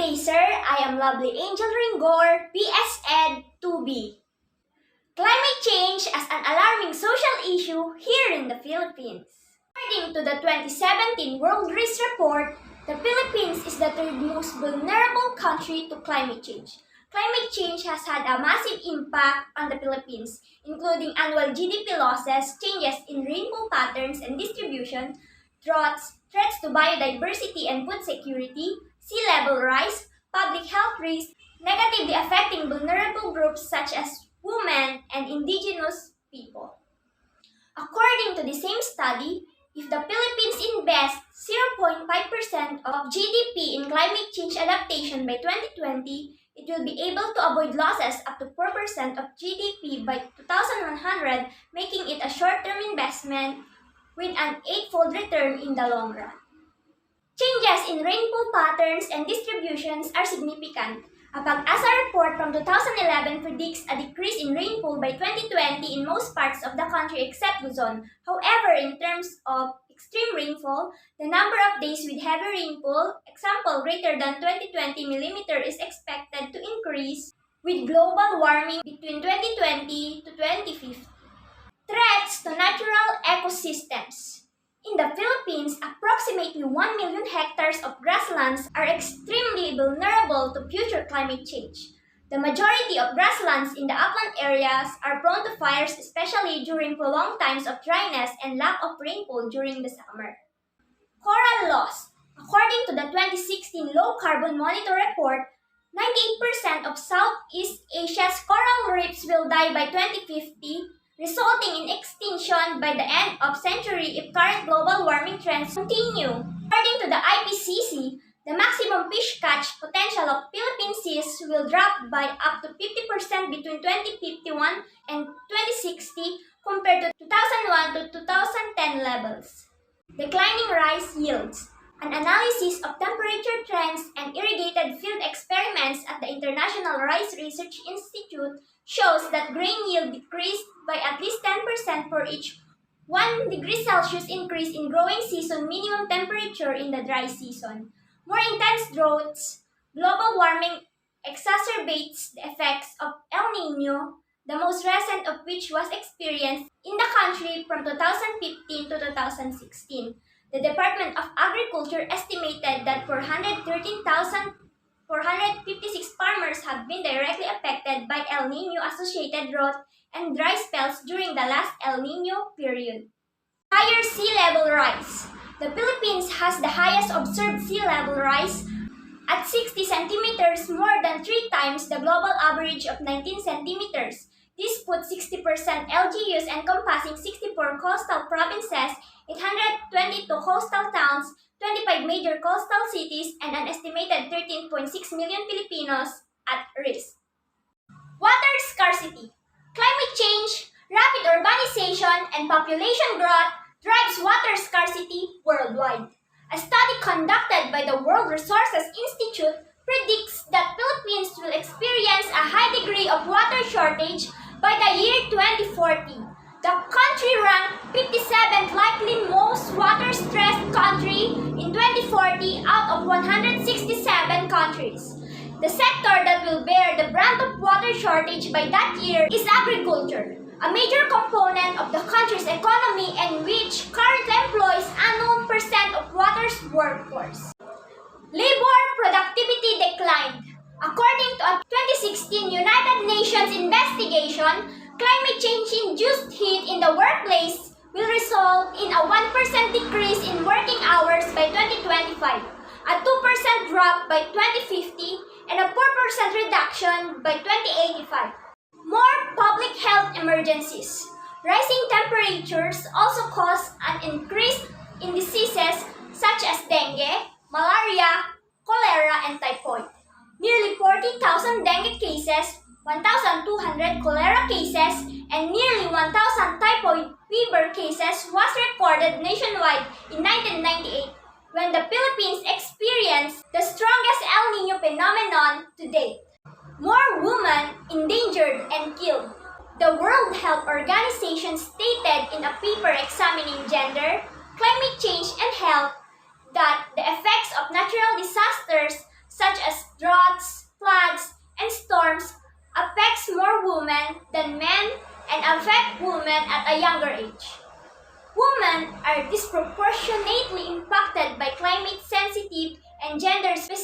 day, sir. I am lovely Angel Ringor, PS Ed 2B. Climate change as an alarming social issue here in the Philippines. According to the 2017 World Risk Report, the Philippines is the third most vulnerable country to climate change. Climate change has had a massive impact on the Philippines, including annual GDP losses, changes in rainfall patterns and distribution, droughts, threats to biodiversity and food security, sea level rise, public health risks, negatively affecting vulnerable groups such as women and indigenous people. According to the same study, if the Philippines invests 0.5% of GDP in climate change adaptation by 2020, it will be able to avoid losses up to 4% of GDP by 2100, making it a short-term investment with an eightfold return in the long run. Changes in rainfall patterns and distributions are significant. A PAGASA report from 2011 predicts a decrease in rainfall by 2020 in most parts of the country except Luzon. However, in terms of extreme rainfall, the number of days with heavy rainfall, example greater than 20 mm, is expected to increase with global warming between 2020 to 2050. Threats to natural ecosystems. In the Philippines, approximately 1 million hectares of grasslands are extremely vulnerable to future climate change. The majority of grasslands in the upland areas are prone to fires, especially during prolonged times of dryness and lack of rainfall during the summer. Coral loss. According to the 2016 Low Carbon Monitor report, 98% of Southeast Asia's coral reefs will die by 2050, resulting in extinction by the end of century if current global warming trends continue. According to the IPCC, the maximum fish catch potential of Philippine seas will drop by up to 50% between 2051 and 2060 compared to 2001 to 2010 levels. Declining rice yields. An analysis of temperature trends and irrigated field experiments at the International Rice Research Institute shows that grain yield decreased by at least 10% for each 1 degree Celsius increase in growing season minimum temperature in the dry season. More intense droughts, global warming exacerbates the effects of El Niño, the most recent of which was experienced in the country from 2015 to 2016. The Department of Agriculture estimated that 456 farmers have been directly affected by El Niño-associated drought and dry spells during the last El Niño period. Higher sea level rise. The Philippines has the highest observed sea level rise at 60 centimeters, more than 3 times the global average of 19 centimeters. This puts 60% LGUs encompassing 64 coastal provinces, 822 coastal towns, 25 major coastal cities, and an estimated 13.6 million Filipinos at risk. Water scarcity. Climate change, rapid urbanization, and population growth drives water scarcity worldwide. A study conducted by the World Resources Institute predicts that Philippines will experience a high degree of water shortage by the year 2040. The country ranked 57th likely most water-stressed country in 2040 out of 167 countries. The sector that will bear the brunt of water shortage by that year is agriculture, a major component of the country's economy and which currently employs unknown percent of water's workforce. Labor productivity declined. According to a 2016 United Nations investigation, climate change-induced heat in the workplace will result in a 1% decrease in working hours by 2025, a 2% drop by 2050, and a 4% reduction by 2085. More public health emergencies. Rising temperatures also cause an increase in diseases such as dengue, malaria, cholera, and typhoid. Nearly 40,000 dengue cases, 1,200 cholera cases, and nearly 1,000 typhoid fever cases was recorded nationwide in 1998 when the Philippines experienced the strongest El Niño phenomenon to date. More women endangered and killed. The World Health Organization stated in a paper examining gender, climate change, and health that the effects of natural disasters such as women than men and affect women at a younger age. Women are disproportionately impacted by climate-sensitive and gender-specific